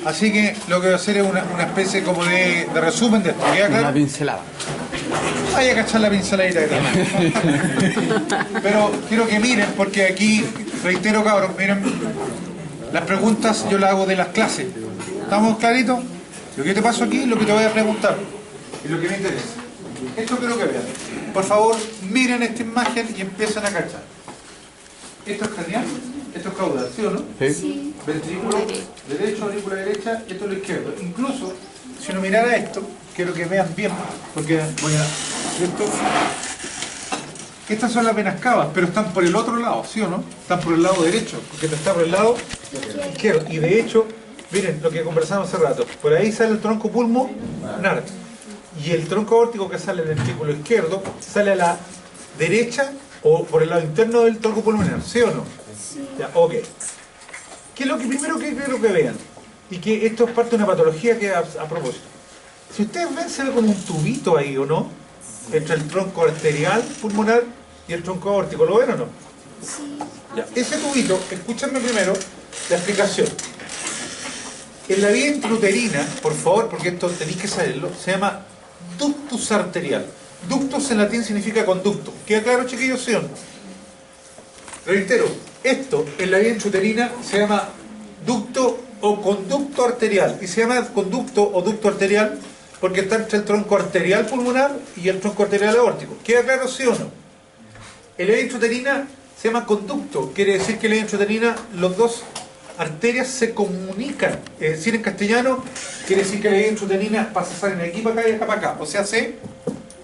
Así que lo que voy a hacer es una especie como de resumen de esto. ¿Queda claro? Una pincelada. Vaya a cachar la pinceladita que también. Pero quiero que miren, porque aquí, reitero cabros, miren, las preguntas yo las hago de las clases. ¿Estamos claritos? Lo que te paso aquí es lo que te voy a preguntar. Y lo que me interesa. Esto quiero que vean. Por favor, miren esta imagen y empiecen a cachar. Esto es craneal, esto es caudal, ¿sí o no? Sí. Ventrículo derecho, aurícula derecha, esto es lo izquierdo. Incluso, si uno mirara esto, quiero que vean bien, porque voy a... ¿cierto? Estas son las venas cavas, pero están por el otro lado, ¿sí o no? Están por el lado derecho, porque esto está por el lado izquierdo. Y de hecho, miren lo que conversamos hace rato, por ahí sale el tronco pulmonar. Y el tronco aórtico que sale del ventrículo izquierdo sale a la derecha o por el lado interno del tronco pulmonar, ¿sí o no? Sí. Ya, ok. ¿Qué es lo que primero que quiero que vean? Y que esto es parte de una patología que a propósito. Si ustedes ven, se ve como un tubito ahí, ¿o no? Entre el tronco arterial pulmonar y el tronco aórtico, ¿lo ven o no? Sí. Ya. Ese tubito, escúchenme primero la explicación. En la vía intrauterina, por favor, porque esto tenéis que saberlo, se llama ductus arterial. Ductus en latín significa conducto. ¿Queda claro, chiquillos, sí o no? Reitero, esto en la vía intrauterina se llama ducto o conducto arterial. Y se llama conducto o ducto arterial porque está entre el tronco arterial pulmonar y el tronco arterial aórtico. ¿Queda claro, sí o no? En la vía intrauterina se llama conducto. Quiere decir que en la vía intrauterina los dos arterias se comunican. Es decir, en castellano, quiere decir que la vía intrauterina pasa a estar en aquí para acá y acá para acá. O sea, se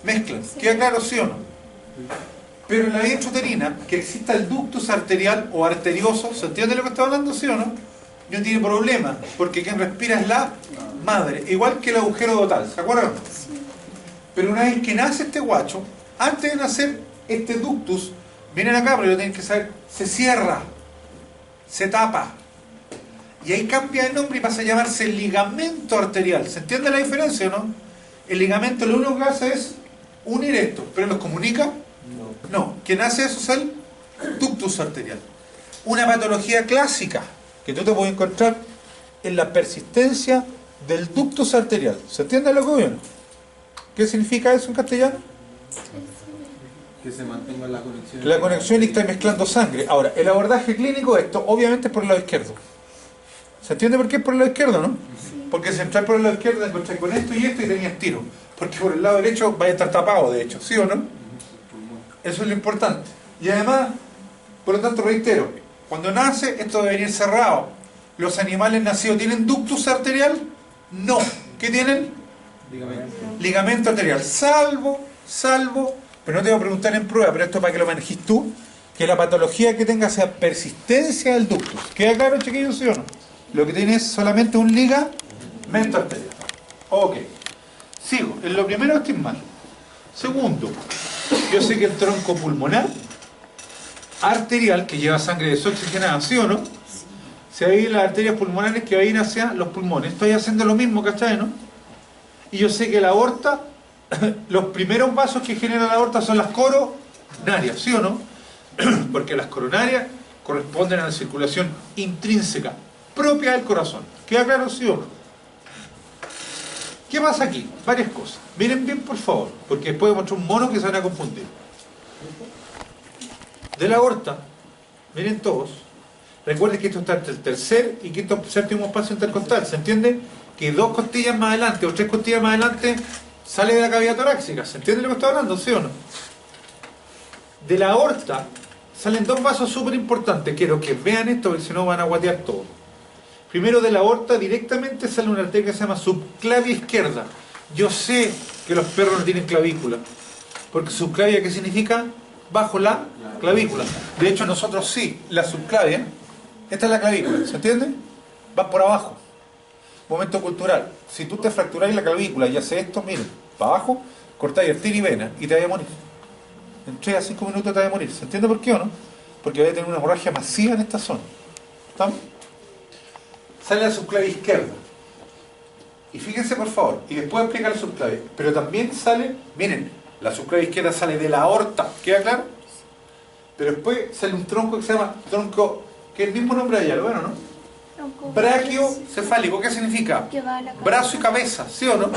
mezclan. ¿Queda claro, sí o no? Pero en la vía intrauterina, que exista el ductus arterial o arterioso, ¿se entiende lo que estoy hablando, sí o no? No tiene problema, porque quien respira es la madre, igual que el agujero total, ¿se acuerdan? Pero una vez que nace este guacho, antes de nacer este ductus, vienen acá, pero lo tienen que saber, se cierra, se tapa, y ahí cambia de nombre y pasa a llamarse ligamento arterial. ¿Se entiende la diferencia o no? El ligamento lo único que hace es unir esto, pero ¿los comunica? No. Quien hace eso es el ductus arterial. Una patología clásica que tú te puedes encontrar en la persistencia del ductus arterial. ¿Se entiende lo que voy a decir? ¿Qué significa eso en castellano? Que se mantenga la conexión. La conexión y está mezclando sangre. Ahora, el abordaje clínico de esto, obviamente es por el lado izquierdo. ¿Se entiende por qué es por el lado izquierdo, no? Porque si entras por el lado izquierdo, te encontrás con esto y tenías tiro. Porque por el lado derecho vaya a estar tapado, de hecho, ¿sí o no? Eso es lo importante. Y además, por lo tanto, reitero, cuando nace, esto debe venir cerrado. ¿Los animales nacidos tienen ductus arterial? No. ¿Qué tienen? Ligamento arterial. Salvo, pero no te voy a preguntar en prueba, pero esto para que lo manejes tú, que la patología que tenga sea persistencia del ductus. ¿Queda claro, chiquillos, sí o no? Lo que tiene es solamente un ligamento arterial. Ok. Sigo. En lo primero estoy mal. Segundo, yo sé que el tronco pulmonar arterial, que lleva sangre desoxigenada, ¿sí o no? Se ve las arterias pulmonares que van hacia los pulmones. Estoy haciendo lo mismo, ¿cachai, no? Y yo sé que la aorta, los primeros vasos que genera la aorta son las coronarias, ¿sí o no? Porque las coronarias corresponden a la circulación intrínseca, propia del corazón. ¿Queda claro, sí o no? ¿Qué pasa aquí? Varias cosas. Miren bien, por favor, porque después mostrar un mono que se van a confundir. De la aorta, miren todos, recuerden que esto está entre el tercer y quinto séptimo espacio intercostal. ¿Se entiende? Que 2 costillas más adelante o 3 costillas más adelante sale de la cavidad torácica. ¿Se entiende lo que estoy hablando? ¿Sí o no? De la aorta salen 2 vasos súper importantes. Quiero que vean esto, porque si no van a guatear todo. Primero, de la aorta directamente sale una arteria que se llama subclavia izquierda. Yo sé que los perros no tienen clavícula, porque subclavia, ¿qué significa? Bajo la clavícula. De hecho, nosotros sí, la subclavia, esta es la clavícula, ¿se entiende? Va por abajo. Momento cultural. Si tú te fracturáis la clavícula y haces esto, miren, para abajo, cortáis arteria y vena y te vas a morir. En 3 a 5 minutos te vas a morir. ¿Se entiende por qué o no? Porque vas a tener una hemorragia masiva en esta zona. ¿Estamos? Sale la subclavia izquierda. Y fíjense, por favor, y después explicar la subclavia. Pero también sale, miren, la subclavia izquierda sale de la aorta, ¿queda claro? Pero después sale un tronco que se llama tronco, que es el mismo nombre de ella, ¿lo ven o no? brachiocefálico. ¿Qué significa? Que va a la cabeza. Brazo y cabeza, ¿sí o no?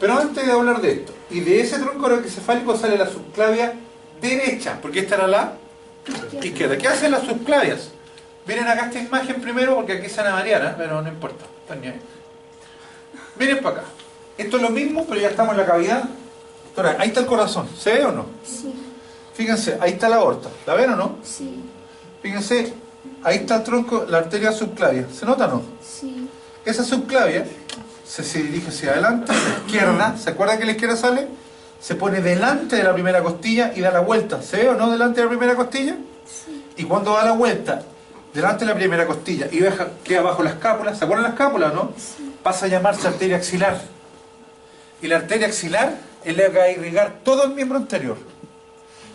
Pero antes de hablar de esto, y de ese tronco brachiocefálico sale la subclavia derecha, porque esta era la izquierda. ¿Qué hacen las subclavias? Miren acá esta imagen primero, porque aquí se van a variar, ¿eh? Pero no importa, están bien. Miren para acá. Esto es lo mismo, pero ya estamos en la cavidad. Ahora, ahí está el corazón, ¿se ve o no? Sí, Fíjense, ahí está la aorta, ¿la ven o no? sí, Fíjense, ahí está el tronco, la arteria subclavia, ¿se nota o no? sí, Esa subclavia se dirige hacia adelante, a la izquierda, ¿se acuerda que la izquierda sale? Se pone delante de la primera costilla y da la vuelta, ¿se ve o no delante de la primera costilla? sí, Y cuando da la vuelta delante de la primera costilla y queda bajo la escápula, ¿se acuerdan la escápula o no? sí. Pasa a llamarse arteria axilar. Y la arteria axilar es la que va a irrigar todo el miembro anterior.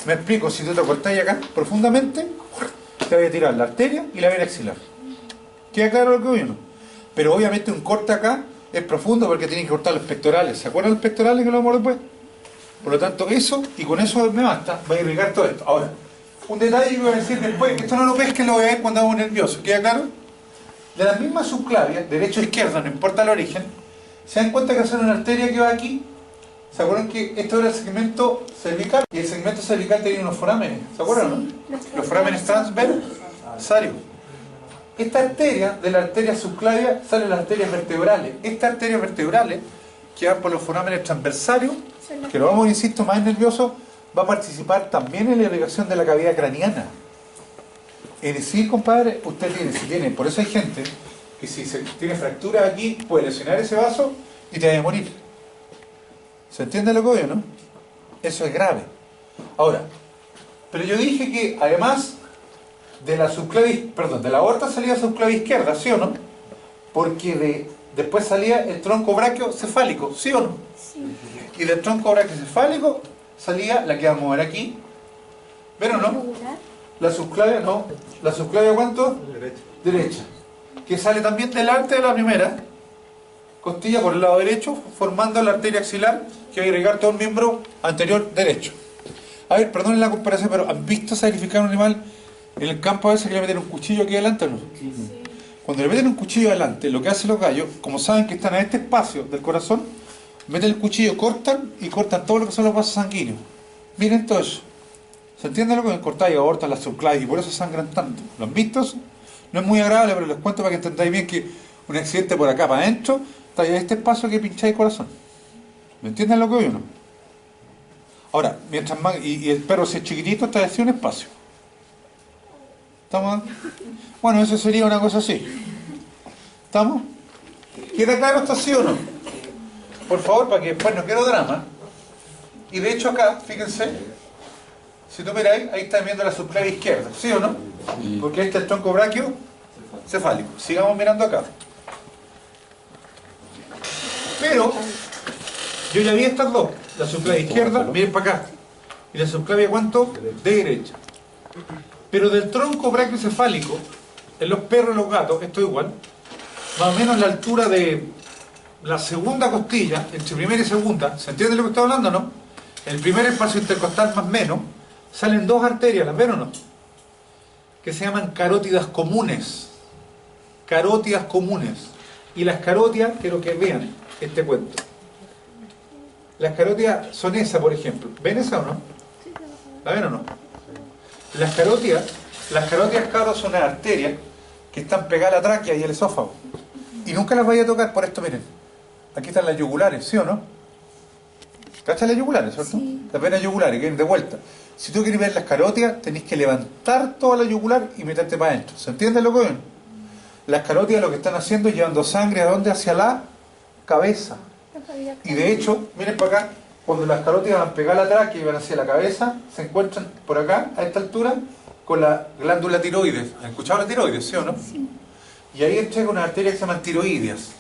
Me explico, si tú te cortas acá profundamente, te voy a tirar la arteria y la vena axilar. ¿Queda claro lo que voy o no? Pero obviamente un corte acá es profundo porque tienen que cortar los pectorales. ¿Se acuerdan los pectorales que lo vamos a ver después? Por lo tanto, eso, y con eso me basta, va a irrigar todo esto. Ahora, un detalle que voy a decir después, esto no lo pesquen, lo voy a ver cuando hago nervioso. ¿Queda claro? De la misma subclavia, derecha o izquierda, no importa el origen, se dan cuenta que hacer una arteria que va aquí. ¿Se acuerdan que esto era el segmento cervical? Y el segmento cervical tenía unos forámenes. ¿Se acuerdan, no? Los forámenes transversarios. Esta arteria, de la arteria subclavia, salen las arterias vertebrales. Estas arterias vertebrales, que van por los forámenes transversarios, que lo vamos a insisto, más nervioso, va a participar también en la irrigación de la cavidad craneana. Es decir, compadre, usted tiene, si tiene, por eso hay gente que si tiene fractura aquí, puede lesionar ese vaso y te va a morir. ¿Se entiende lo que voy, no? Eso es grave. Ahora, pero yo dije que además de la subclavia, perdón, de la aorta salía la subclavia izquierda, ¿sí o no? Porque después salía el tronco brachiocefálico, ¿sí o no? Sí. Y del tronco brachiocefálico salía la que vamos a ver aquí. ¿Ven o no? Jugular. La subclavia, no. ¿La subclavia cuánto? Derecha. Que sale también delante de la primera costilla por el lado derecho, formando la arteria axilar que va a irrigar todo el miembro anterior derecho. A ver, perdonen la comparación, pero ¿han visto sacrificar un animal en el campo a veces que le meten un cuchillo aquí adelante o no? Sí. Cuando le meten un cuchillo adelante, lo que hacen los gallos, como saben que están en este espacio del corazón, meten el cuchillo, cortan y cortan todo lo que son los vasos sanguíneos. Miren todo eso. ¿Se entiende lo que cortáis aortas, las subclavias y por eso sangran tanto? ¿Lo han visto eso? No es muy agradable, pero les cuento para que entendáis bien que un accidente por acá para adentro, está en este espacio que pincháis el corazón. ¿Me entienden lo que oye o no? Ahora, mientras más, y el perro si es chiquitito, está así un espacio. ¿Estamos? Bueno, eso sería una cosa así. ¿Estamos? ¿Queda claro esto sí o no? Por favor, para que después no quiero drama. Y de hecho acá, fíjense, si tú miráis, ahí está viendo la subclavia izquierda, ¿sí o no? Porque ahí está el tronco brachiocefálico. Sigamos mirando acá. Pero yo ya vi estas dos, la subclavia izquierda, miren para acá, y la subclavia ¿cuánto? De derecha. Pero del tronco brachiocefálico, en los perros y los gatos, esto es igual, más o menos la altura de la segunda costilla, entre primera y segunda, ¿se entiende lo que estoy hablando o no? El primer espacio intercostal más menos, salen dos arterias, ¿las ven o no? Que se llaman carótidas comunes. Carótidas comunes. Y las carótidas, quiero que vean este cuento. Las carótidas son esas, por ejemplo. ¿Ven esa o no? ¿La ven o no? Las carótidas, cabros, son unas arterias que están pegadas a la tráquea y el esófago. Y nunca las vaya a tocar por esto, miren. Aquí están las yugulares, ¿sí o no? ¿Cachas las yugulares, cierto? Sí. Las venas yugulares, que vienen de vuelta. Si tú quieres ver las carótidas, tenés que levantar toda la yugular y meterte para adentro. ¿Se entiende lo que ven? Las carótidas lo que están haciendo es llevando sangre ¿a dónde? Hacia la cabeza. Y de hecho, miren para acá, cuando las carótidas van pegadas a la tráquea y van hacia la cabeza, se encuentran por acá, a esta altura, con la glándula tiroides. ¿Han escuchado la tiroides, sí o no? Sí. Y ahí entrega una arteria que se llaman tiroideas.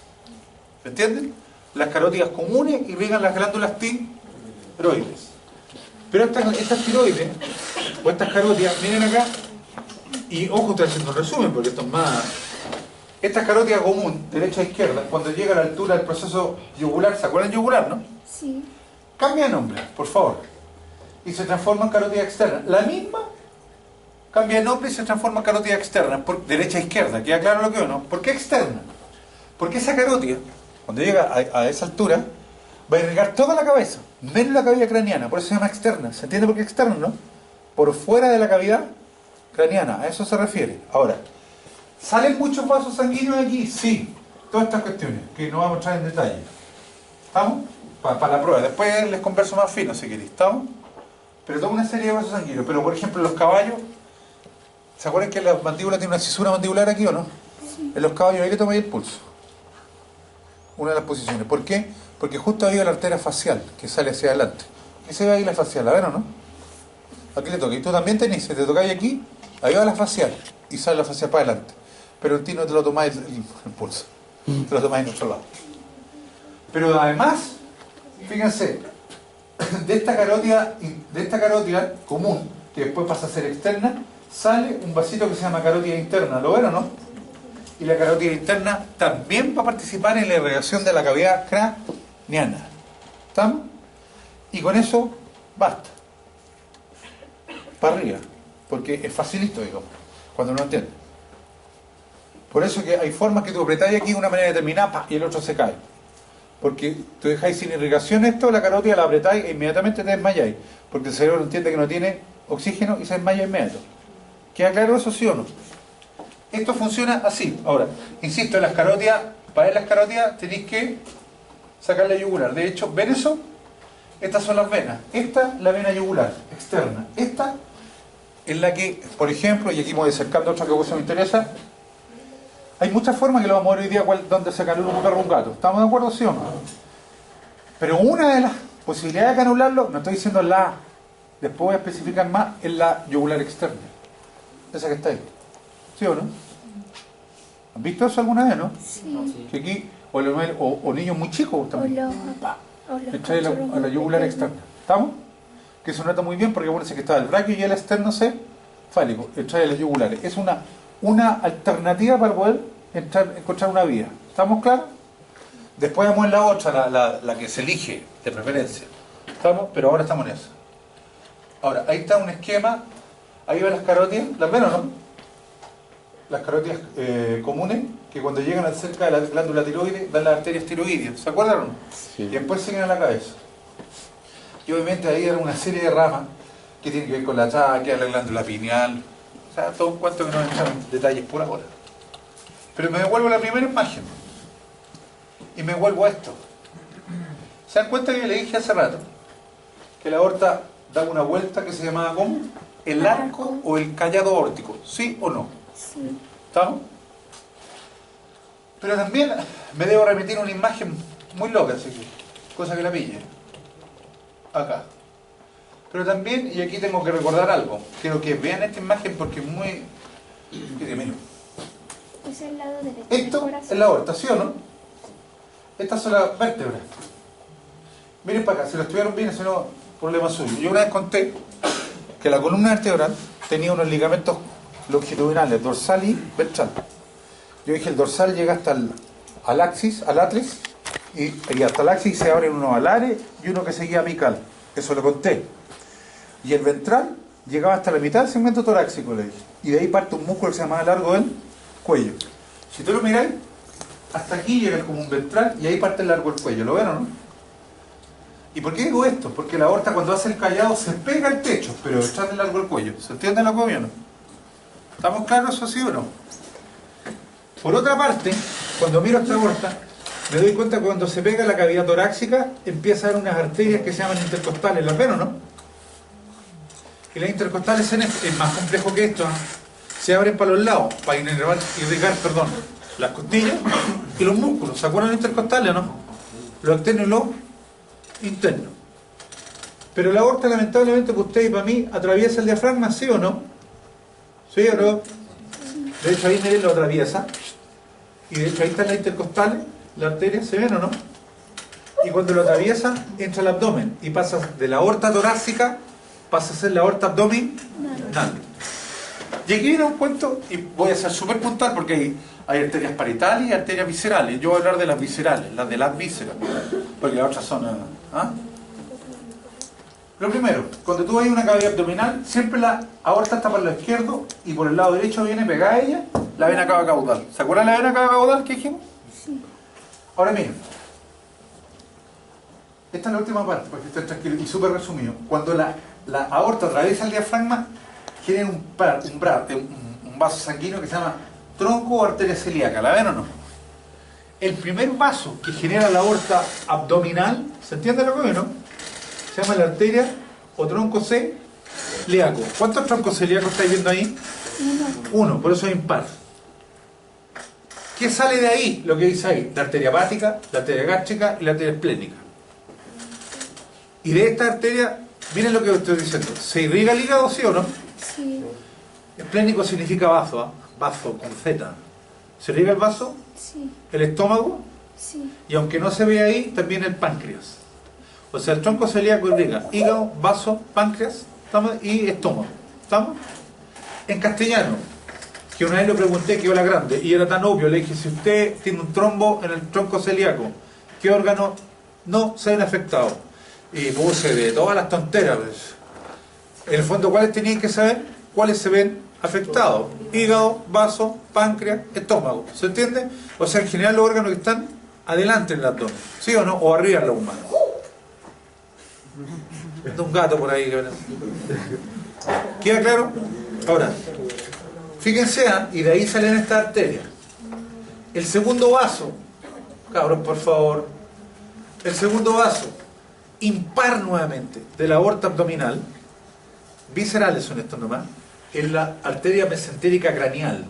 ¿Me entienden? Las carótidas comunes irrigan las glándulas tiroides. Pero estas tiroides, o estas carótidas, miren acá, y ojo, estoy haciendo un resumen porque esto es más... Esta carótida común, derecha a izquierda, cuando llega a la altura del proceso yugular, ¿se acuerdan yugular, no? Sí. Cambia de nombre, por favor. Y se transforma en carótida externa. La misma cambia de nombre y se transforma en carótida externa, por derecha a izquierda. ¿Queda claro lo que o no? ¿Por qué externa? Porque esa carótida, cuando llega a esa altura, va a irrigar toda la cabeza, menos la cavidad craneana, por eso se llama externa. ¿Se entiende por qué externa, no? Por fuera de la cavidad craneana, a eso se refiere. Ahora, ¿salen muchos vasos sanguíneos aquí? Sí. Todas estas cuestiones, que no vamos a entrar en detalle. ¿Estamos? Para la prueba. Después les converso más fino si queréis. ¿Estamos? Pero toda una serie de vasos sanguíneos. Pero por ejemplo, los caballos, ¿se acuerdan que la mandíbula tiene una cisura mandibular aquí o no? Sí. En los caballos ahí le tomáis el pulso. Una de las posiciones. ¿Por qué? Porque justo ahí va la arteria facial, que sale hacia adelante. ¿Qué se ve ahí la facial? ¿La ven o no? Aquí le toca. Y tú también tenés, si te tocáis aquí, ahí va la facial. Y sale la facial para adelante. Pero en ti no te lo tomáis el pulso. Te lo tomáis en otro lado. Pero además, fíjense, de esta carótida común, que después pasa a ser externa, sale un vasito que se llama carótida interna. ¿Lo ven o no? Y la carótida interna también va a participar en la irrigación de la cavidad craneana. ¿Estamos? Y con eso basta. Para arriba. Porque es facilito, digamos, cuando no entiende. Por eso que hay formas que tú apretáis aquí de una manera determinada y el otro se cae. Porque tú dejáis sin irrigación esto, la carótida la apretáis e inmediatamente te desmayáis. Porque el cerebro entiende que no tiene oxígeno y se desmaya inmediato. ¿Queda claro eso, sí o no? Esto funciona así. Ahora, insisto, en las carótidas, para ver las carótidas tenéis que sacar la yugular. De hecho, ¿ven eso? Estas son las venas. Esta es la vena yugular externa. Esta es la que, por ejemplo, y aquí me voy acercando a otra que me interesa. Hay muchas formas que lo vamos a ver hoy día donde se canula un perro o un gato. ¿Estamos de acuerdo, sí o no? Pero una de las posibilidades de canularlo, no estoy diciendo la A, después voy a especificar más, es la yugular externa. Esa que está ahí. ¿Sí o no? ¿Han visto eso alguna vez, no? Sí. Que aquí, o niños muy chicos también. Le trae a la yugular externa. ¿Estamos? Que se nota muy bien porque acuérdense que está el braquio y el esternocefálico. Le trae a las yugulares. Es una alternativa para poder encontrar una vía. ¿Estamos claros? Después vamos en la otra, la que se elige de preferencia. ¿Estamos? Pero ahora estamos en eso. Ahora, ahí está un esquema. Ahí van las carótidas. ¿Las ven o no? Las carótidas comunes, que cuando llegan cerca de la glándula tiroides dan las arterias tiroideas. ¿Se acuerdan o no? Sí. Y después siguen a la cabeza. Y obviamente ahí hay una serie de ramas que tienen que ver con la tráquea, la glándula pineal. O sea, todo un cuento que no entramos en detalles por ahora. Pero me devuelvo a la primera imagen. Y me vuelvo a esto. ¿Se dan cuenta que le dije hace rato? Que la aorta da una vuelta que se llamaba ¿cómo? El arco o el callado aórtico. ¿Sí o no? Sí. ¿Estamos? Pero también me debo remitir una imagen muy loca, así que, cosa que la pille. Acá. Pero también, y aquí tengo que recordar algo, quiero que vean esta imagen porque es muy... Es el lado derecho. Esto es la aorta, ¿sí o no? Estas son las vértebras. Miren para acá, si lo estudiaron bien, ese no es problema suyo. Yo una vez conté que la columna vertebral tenía unos ligamentos longitudinales, dorsal y ventral. Yo dije, el dorsal llega hasta al axis, al atris, y hasta el axis se abren unos alares y uno que seguía apical. Eso lo conté. Y el ventral llegaba hasta la mitad del segmento torácico, le dije. Y de ahí parte un músculo que se llama largo del cuello. Si tú lo miráis, hasta aquí llega como un ventral y ahí parte el largo del cuello. ¿Lo ven o no? ¿Y por qué digo esto? Porque la aorta cuando hace el callado se pega al techo, pero detrás del largo del cuello. ¿Se entiende la cosa o no? ¿Estamos claros eso sí o no? Por otra parte, cuando miro esta aorta, me doy cuenta que cuando se pega la cavidad torácica, empieza a haber unas arterias que se llaman intercostales. ¿Las ven o no? Y las intercostales es más complejo que esto. Se abren para los lados, para irrigar, las costillas y los músculos. ¿Se acuerdan de los intercostales o no? Los externos y los internos. Pero la aorta, lamentablemente, para usted y para mí, atraviesa el diafragma, ¿sí o no? ¿Sí o no? De hecho, ahí miren, lo atraviesa. Y de hecho, ahí están las intercostales, las arterias, ¿se ven o no? Y cuando lo atraviesa, entra al abdomen. Y pasa de la aorta torácica, pasa a ser la aorta abdominal. Y aquí viene un cuento, y voy a ser súper puntual porque hay arterias parietales y arterias viscerales. Yo voy a hablar de las viscerales, las de las vísceras. Porque las otras son... ¿ah? Lo primero, cuando tú ves una cavidad abdominal, siempre la aorta está para el lado izquierdo y por el lado derecho viene pegada a ella la vena cava caudal. ¿Se acuerdan la vena cava caudal que dijimos? Sí. Ahora miren. Esta es la última parte, para que estén tranquilos y súper resumido. Cuando la aorta atraviesa el diafragma, genera un vaso sanguíneo que se llama tronco o arteria celíaca. ¿La ven o no? El primer vaso que genera la aorta abdominal, ¿se entiende lo que es, no? Se llama la arteria o tronco celíaco. ¿Cuántos troncos celíacos estáis viendo ahí? Uno, por eso es impar. ¿Qué sale de ahí? Lo que dice ahí, la arteria hepática, la arteria gástrica y la arteria esplénica. Y de esta arteria, miren lo que estoy diciendo, ¿se irriga el hígado, sí o no? Sí. Esplénico significa vaso, ¿eh? Vaso con Z. ¿Se irriga el vaso? Sí. ¿El estómago? Sí. Y aunque no se ve ahí, también el páncreas. O sea, el tronco celíaco irriga hígado, vaso, páncreas, ¿estamos? Y estómago. ¿Estamos? En castellano, que una vez lo pregunté, que era grande, y era tan obvio, le dije, si usted tiene un trombo en el tronco celíaco, ¿qué órgano no se ven afectados? Y puse de todas las tonteras. Pues. En el fondo, ¿cuáles tenían que saber? ¿Cuáles se ven afectados? Hígado, vaso, páncreas, estómago. ¿Se entiende? O sea, en general los órganos que están adelante en el abdomen. ¿Sí o no? O arriba en la humana. Está un gato por ahí. ¿Queda claro? Ahora, fíjense, y de ahí salen estas arterias. El segundo vaso, cabros, por favor. El segundo vaso, impar nuevamente, de la aorta abdominal, viscerales son estos nomás, es la arteria mesentérica craneal.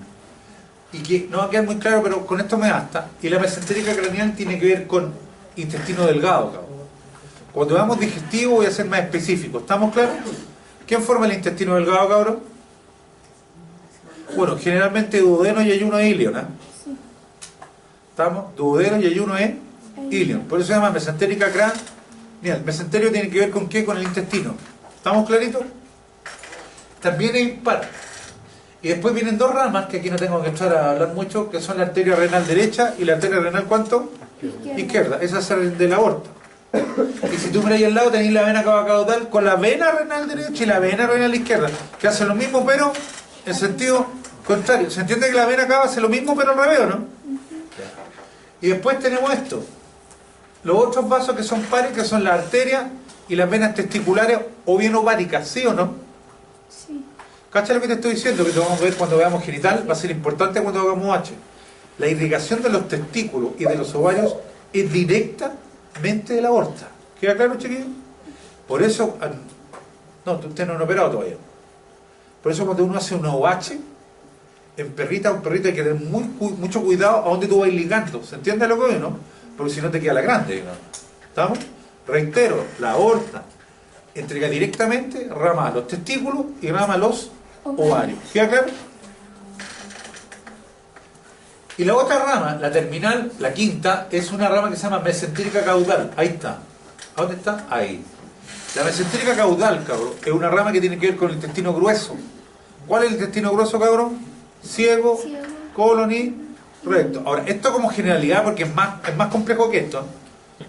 Y que no va a quedar muy claro, pero con esto me basta. Y la mesentérica craneal tiene que ver con intestino delgado, cabrón. Cuando veamos digestivo voy a ser más específico. ¿Estamos claros? ¿Quién forma el intestino delgado, cabrón? Bueno, generalmente duodeno y ayuno es ilion, ¿eh? Sí. ¿Estamos? Duodeno y ayuno es ilion. Por eso se llama mesentérica craneal. Mira, el mesenterio tiene que ver con qué, con el intestino. ¿Estamos claritos? También es impar. Y después vienen dos ramas, que aquí no tengo que entrar a hablar mucho, que son la arteria renal derecha y la arteria renal, ¿cuánto? Izquierda. Esa es de la aorta. Y si tú miras ahí al lado, tenéis la vena cava caudal con la vena renal derecha y la vena renal izquierda, que hacen lo mismo, pero en sentido contrario. ¿Se entiende que la vena cava hace lo mismo, pero al revés, no? Y después tenemos esto. Los otros vasos que son pares, que son las arterias y las venas testiculares o bien ováricas, ¿sí o no? Sí. ¿Cacha lo que te estoy diciendo? Que te vamos a ver cuando veamos genital, va a ser importante cuando hagamos H. La irrigación de los testículos y de los ovarios es directamente de la aorta. ¿Queda claro, chiquillos? Por eso, no, ustedes no han operado todavía. Por eso cuando uno hace una OH, en perrita o perrito hay que tener mucho cuidado a dónde tú vas ligando. ¿Se entiende lo que es, no? Porque si no te queda la grande, ¿no? ¿Estamos? Reitero, la aorta entrega directamente rama a los testículos y rama a los ovarios. ¿Queda claro? Y la otra rama, la terminal, la quinta, es una rama que se llama mesentérica caudal. Ahí está. ¿A dónde está? Ahí. La mesentérica caudal, cabrón, es una rama que tiene que ver con el intestino grueso. ¿Cuál es el intestino grueso, cabrón? Ciego, colon y recto. Ahora, esto como generalidad, porque es más complejo que esto,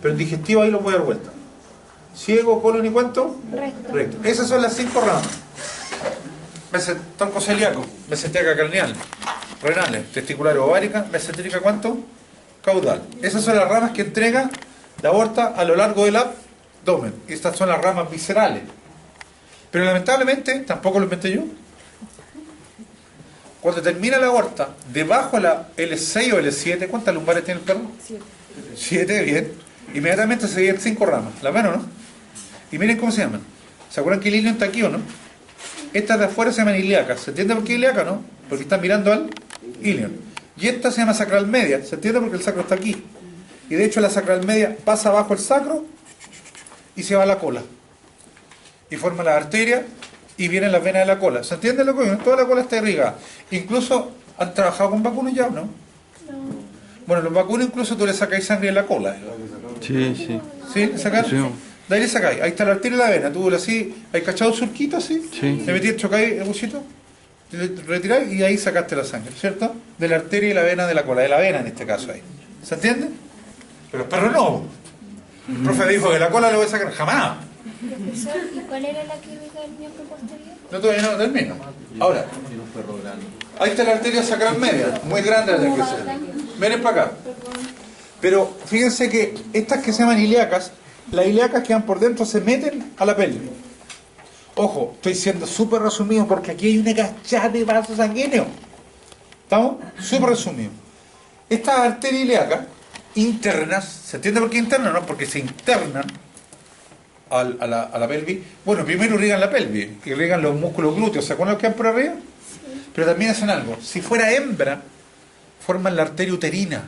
pero el digestivo ahí lo voy a dar vuelta. Ciego, colon y ¿cuánto? Recto. Recto. Esas son las 5 ramas. Tronco celíaco, mesentérica craneal, renales, testiculares, ovárica, mesentérica ¿cuánto? Caudal. Esas son las ramas que entrega la aorta a lo largo del abdomen. Y estas son las ramas viscerales. Pero lamentablemente, tampoco lo inventé yo. Cuando termina la aorta, debajo de la L6 o L7, ¿cuántas lumbares tiene el perro? 7. 7, bien. Inmediatamente se vienen 5 ramas. ¿Las ven o no? Y miren cómo se llaman. ¿Se acuerdan que el ilion está aquí o no? Estas de afuera se llaman ilíacas. ¿Se entiende por qué ilíaca, no? Porque están mirando al ilion. Y esta se llama sacral media. ¿Se entiende? Porque el sacro está aquí. Y de hecho la sacral media pasa abajo el sacro y se va a la cola. Y forma la arteria y vienen las venas de la cola. ¿Se entiende lo que es? Toda la cola está irrigada. Incluso, ¿han trabajado con vacunos ya o no? No. Bueno, los vacunos incluso tú le sacáis sangre en la cola. Sí, sí. ¿Sí? ¿Le sacáis? Sí. De ahí le sacáis. Ahí está la arteria y la vena. Tú así, ¿hay cachado un surquito así? Sí. Le metí, chocáis el buchito, le retiráis y ahí sacaste la sangre, ¿cierto? De la arteria y la vena de la cola. De la vena en este caso ahí. ¿Se entiende? Pero el perro no. El profe dijo que la cola lo voy a sacar jamás. Profesor, ¿y cuál era la clínica del miembro posterior? No, todavía no termino. Ahora, Tiene un perro grande. ahí está la arteria sacral media, muy grande la tiene que ser. Miren para acá. Pero fíjense que estas que se llaman ilíacas, las ilíacas que van por dentro se meten a la pelvis. Ojo, estoy siendo súper resumido porque aquí hay una cachada de vasos sanguíneos. ¿Estamos? Súper resumido. Estas arterias ilíacas internas, ¿se entiende por qué internas? No, porque se internan a la pelvis. Bueno, primero irrigan la pelvis, irrigan los músculos glúteos, ¿se acuerdan los que van por arriba? Pero también hacen algo. Si fuera hembra, forman la arteria uterina.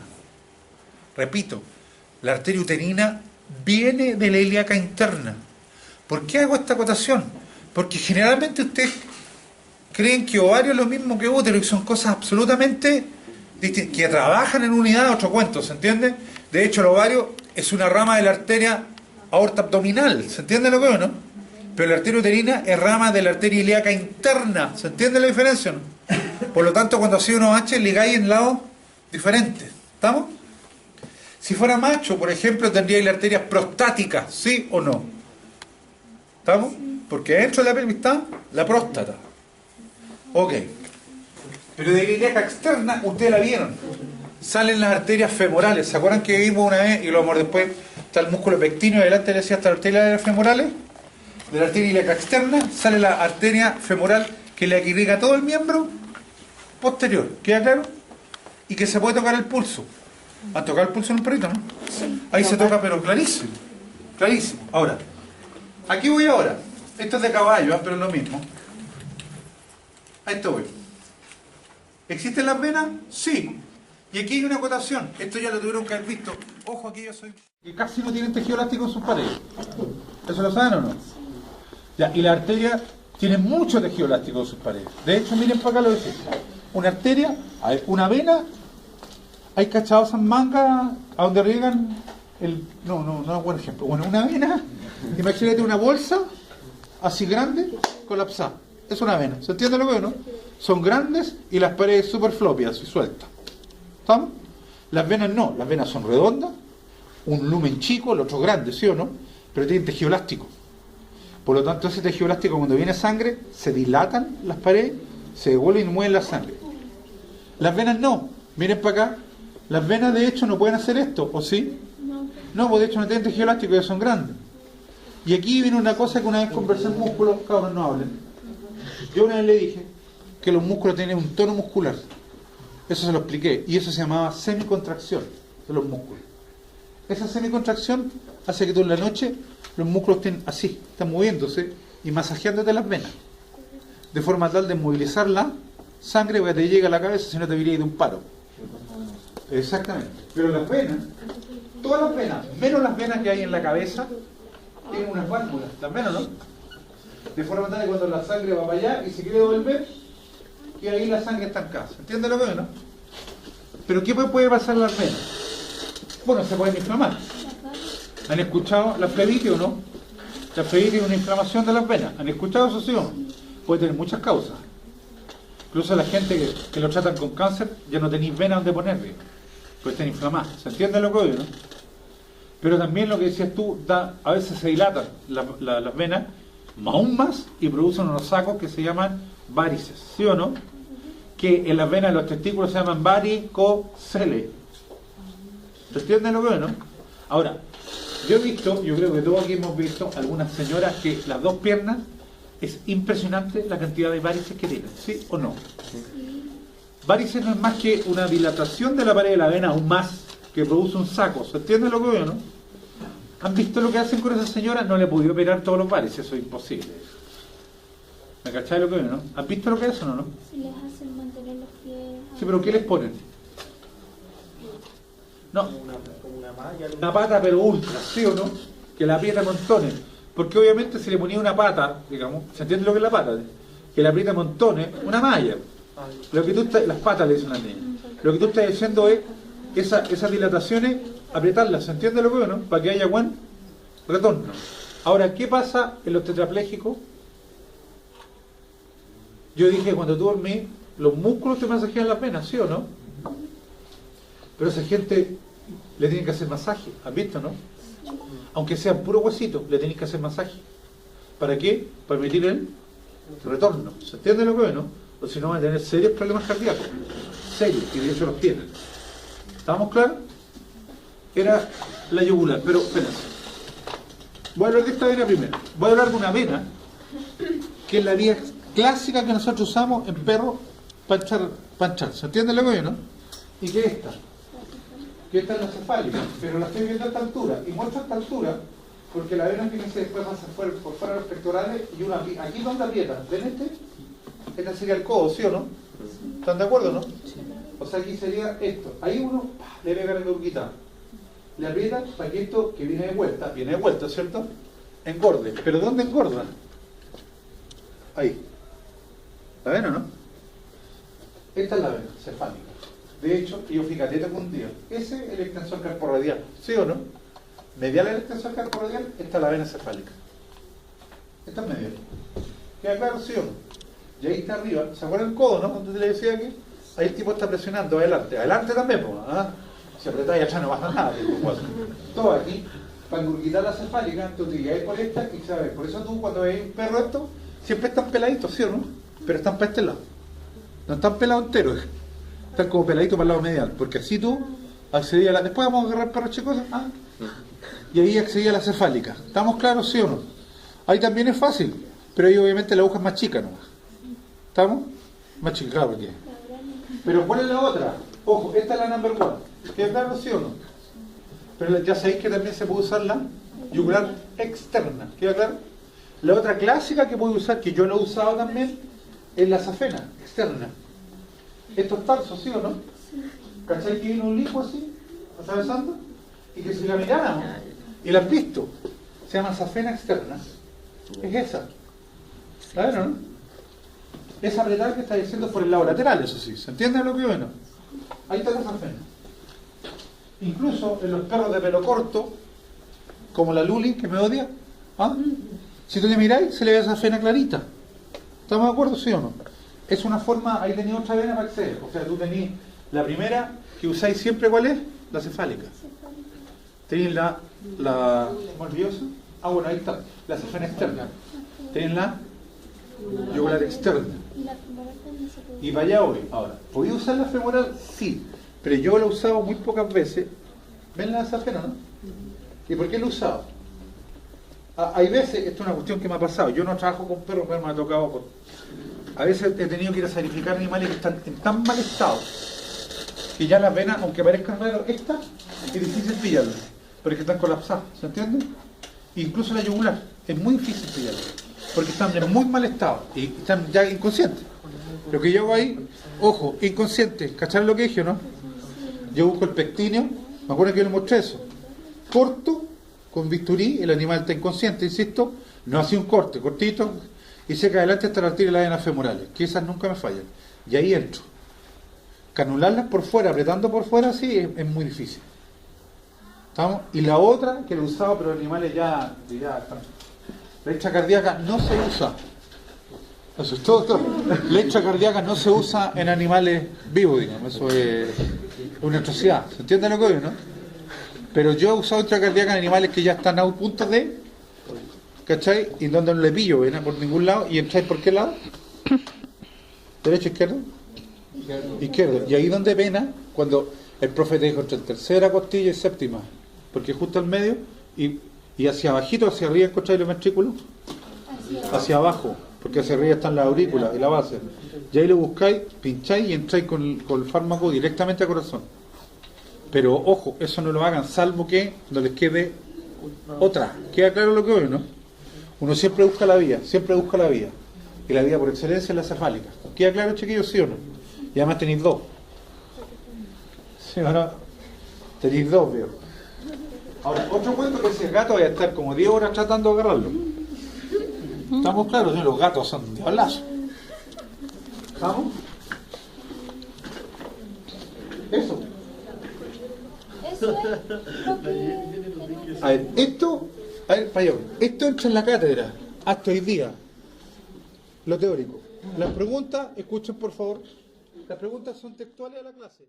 Repito, la arteria uterina viene de la ilíaca interna. ¿Por qué hago esta acotación? Porque generalmente ustedes creen que ovario es lo mismo que útero y son cosas absolutamente distintas, que trabajan en unidad, otro cuento, ¿se entiende? De hecho, el ovario es una rama de la arteria aorta abdominal, ¿se entiende lo que es, no? Pero la arteria uterina es rama de la arteria ilíaca interna, ¿se entiende la diferencia, no? Por lo tanto, cuando hacía unos H, ligáis en lados diferentes, ¿estamos? Si fuera macho, por ejemplo, tendríais la arteria prostática, ¿sí o no? ¿Estamos? Porque dentro de la pelvis está la próstata. Ok. Pero de la ilíaca externa, ustedes la vieron. Salen las arterias femorales. ¿Se acuerdan que vimos una vez, y lo vamos después, está el músculo pectíneo, adelante le decía hasta las arterias femorales? De la arteria ilíaca externa sale la arteria femoral, que es la que irriga todo el miembro posterior. ¿Queda claro? Y que se puede tocar el pulso. ¿Han tocado el pulso en un perrito, no? Sí. Ahí se toca, pero clarísimo. Clarísimo. Ahora, aquí voy ahora. Esto es de caballo, pero es lo mismo. A esto voy. ¿Existen las venas? Sí. Y aquí hay una acotación. Esto ya lo tuvieron que haber visto. Ojo, aquí yo soy... Que casi no tienen tejido elástico en sus paredes. ¿Eso lo saben o no? Ya, y la arteria tiene mucho tejido elástico en sus paredes. De hecho, miren para acá lo que es. Una arteria, una vena... Hay cachados en manga a donde riegan el... No es buen ejemplo. Bueno, una vena, imagínate una bolsa así grande, colapsada. Es una vena. ¿Se entiende lo que es, no? Son grandes y las paredes súper floppy, así sueltas. ¿Estamos? Las venas no. Las venas son redondas, un lumen chico, el otro grande, ¿sí o no? Pero tienen tejido elástico. Por lo tanto, ese tejido elástico, cuando viene sangre, se dilatan las paredes, se devuelven y mueven la sangre. Las venas no. Miren para acá. Las venas, de hecho, no pueden hacer esto, ¿o sí? No, pues de hecho no tienen tejido elástico, ya son grandes. Y aquí viene una cosa que una vez conversé en músculos, cabros, no hablen. Yo una vez le dije que los músculos tienen un tono muscular. Eso se lo expliqué. Y eso se llamaba semicontracción de los músculos. Esa semicontracción hace que tú en la noche los músculos estén así, están moviéndose y masajeándote las venas. De forma tal de movilizar la sangre para que te llegue a la cabeza, si no te viría de un paro. Exactamente. Pero las venas, todas las venas, menos las venas que hay en la cabeza, tienen unas válvulas. Las venas, ¿no? De forma tal que cuando la sangre va para allá y se quiere devolver, y ahí la sangre está en casa. ¿Entiende lo que es, no? Pero ¿qué puede pasar en las venas? Bueno, se pueden inflamar. ¿Han escuchado la flebitis o no? La flebitis es una inflamación de las venas. ¿Han escuchado eso, sí o no? Puede tener muchas causas. Incluso la gente que lo tratan con cáncer, ya no tenéis venas donde ponerle. Pues están inflamadas. ¿Se entiende lo que oye, no? Pero también lo que decías tú, a veces se dilatan las venas, aún más, y producen unos sacos que se llaman varices, ¿sí o no? Que en las venas de los testículos se llaman varicoceles. ¿Se entiende lo que oye, no? Ahora, yo he visto, yo creo que todos aquí hemos visto, algunas señoras que las dos piernas, es impresionante la cantidad de varices que tienen, ¿sí o no? Varices no es más que una dilatación de la pared de la vena, aún más, que produce un saco. ¿Se entiende lo que veo, no? ¿Han visto lo que hacen con esa señora? No le he podido operar todos los varices, eso es imposible. ¿Me cacháis lo que veo, no? ¿Han visto lo que es o no? Si les hacen mantener los pies... Sí, pero ¿qué les ponen? No, una pata pero ultra, ¿sí o no? Que la aprieta montones. Porque obviamente si le ponía una pata, digamos, ¿se entiende lo que es la pata? Que la aprieta montones, una malla. Lo que tú las patas le dicen a las niñas. Lo que tú estás diciendo es esas dilataciones, apretarlas, ¿se entiende lo que es, no? Para que haya buen retorno. Ahora, ¿qué pasa en los tetraplégicos? Yo dije, cuando tú dormís, los músculos te masajean las venas, ¿sí o no? Pero a esa gente le tienen que hacer masaje, ¿has visto, no? aunque sea puro huesito, le tenéis que hacer masaje. ¿Para qué? Para permitir el retorno. ¿Se entiende lo que es, no? O si no, van a tener serios problemas cardíacos. Serios, y de hecho los tienen. ¿Estamos claros? Era la yugular, pero espérense. Voy a hablar de esta vena primero. Voy a hablar de una vena que es la vía clásica que nosotros usamos en perros para echar. ¿Se entiende lo que es, no? ¿Y qué es esta? Que esta es la cefálica, pero la estoy viendo a esta altura. Y muestro a esta altura porque la vena tiene que después pasa por fuera de los pectorales y una aquí donde aprieta. ¿Ven este? Este sería el codo, ¿sí o no? ¿Están de acuerdo, no? O sea, aquí sería esto. Ahí uno le pega la curquita. Le aprieta para que esto que viene de vuelta, ¿cierto? Engorde. ¿Pero dónde engorda? Ahí. ¿La vena, no? Esta es la vena cefálica. De hecho, yo fíjate, te un día. Ese es el extensor carporradial, ¿sí o no? Medial el extensor carporradial, esta es la vena cefálica. Esta es medial. ¿Queda claro, sí o no? Y ahí está arriba, ¿se acuerdan el codo, no? Donde te le decía que ahí el tipo está presionando adelante. Adelante también, pues, ¿ah? Si apretáis atrás no pasa nada, tipo, todo aquí, para engurgitar la cefálica, entonces llegáis por esta y sabes, por eso tú cuando veis un perro esto, siempre están peladitos, ¿sí o no? Pero están para este lado. No están pelados enteros, están como peladitos para el lado medial, porque así tú accedías a la... Después vamos a agarrar perros chicos, ¿ah? Y ahí accedía a la cefálica. ¿Estamos claros, sí o no? Ahí también es fácil, pero ahí obviamente la aguja es más chica nomás. ¿Estamos? Más chica, claro, porque... Pero ¿cuál es la otra? Ojo, esta es la number one. ¿Queda claro, sí o no? Pero ya sabéis que también se puede usar la yugular externa. ¿Queda claro? La otra clásica que puedo usar, que yo lo he usado también, es la safena externa. Esto es falso, ¿sí o no? ¿Cachai que viene un lijo así, atravesando? Y que si la miráramos, y la has visto, se llama safena externa. Es esa. ¿La ven o no? Es apretar que está diciendo por el lado lateral, eso sí. ¿Se entiende lo que bueno? Ahí está la safena. Incluso en los perros de pelo corto, como la Luli, que me odia, ¿ah? Si tú le miráis, se le ve esa safena clarita. ¿Estamos de acuerdo, sí o no? Es una forma, ahí tenéis otra vena para acceder. O sea, tú tenéis la primera que usáis siempre, ¿cuál es? La cefálica. Tenéis la ¿cómo olvidosa? Ah, bueno, ahí está, la safena externa. Tenéis la yugular externa. Y vaya hoy. Ahora, ¿podía usar la femoral? Sí, pero yo la he usado muy pocas veces. ¿Ven la safena, no? ¿Y por qué la he usado? Hay veces, esto es una cuestión que me ha pasado, yo no trabajo con perros, pero me ha tocado a veces he tenido que ir a sacrificar animales que están en tan mal estado que ya las venas, aunque parezcan raras, esta es difícil pillarlas, porque están colapsadas, ¿se entiende? Incluso la yugular, es muy difícil pillarlas, porque están en muy mal estado y están ya inconscientes. Lo que yo hago ahí, ojo, inconsciente, ¿cacharon lo que dije, no? Yo busco el pectíneo, me acuerdo que yo le mostré eso, corto con bisturí, el animal está inconsciente, insisto, no hace un corte, cortito, y seca adelante hasta la tira las venas femorales, que esas nunca me fallan. Y ahí entro. Canularlas por fuera, apretando por fuera, sí, es muy difícil. ¿Estamos? Y la otra, que lo usaba, pero los animales ya están. La hecha cardíaca no se usa. Eso es todo. La hecha cardíaca no se usa en animales vivos, digamos. Eso es una atrocidad. ¿Se entiende lo que digo, no? Pero yo he usado hecha cardíaca en animales que ya están a un punto de, ¿cachai? Y donde no le pillo, ¿ven? Por ningún lado. ¿Y entráis por qué lado? ¿Derecho, izquierdo? Izquierdo. Y ahí donde pena, cuando el profe te dijo entre tercera costilla y séptima, porque justo al medio, y hacia abajito, hacia arriba, ¿encontráis los ventrículos? Hacia abajo, porque hacia arriba están las aurículas y la base. Y ahí lo buscáis, pincháis y entráis con el fármaco directamente al corazón. Pero ojo, eso no lo hagan, salvo que no les quede otra. ¿Queda claro lo que veo, no? Uno siempre busca la vía, y la vía por excelencia es la cefálica. ¿Queda claro, chiquillos, sí o no? Y además tenéis dos. ¿Sí o no? Tenéis dos, veo. Ahora, otro cuento que si el gato va a estar como 10 horas tratando de agarrarlo. ¿Estamos claros? ¿Sí? Los gatos son diablazos. ¿Estamos? Eso. Eso es lo que... A ver, esto entra en la cátedra hasta hoy día, lo teórico. Las preguntas, escuchen por favor, las preguntas son textuales a la clase.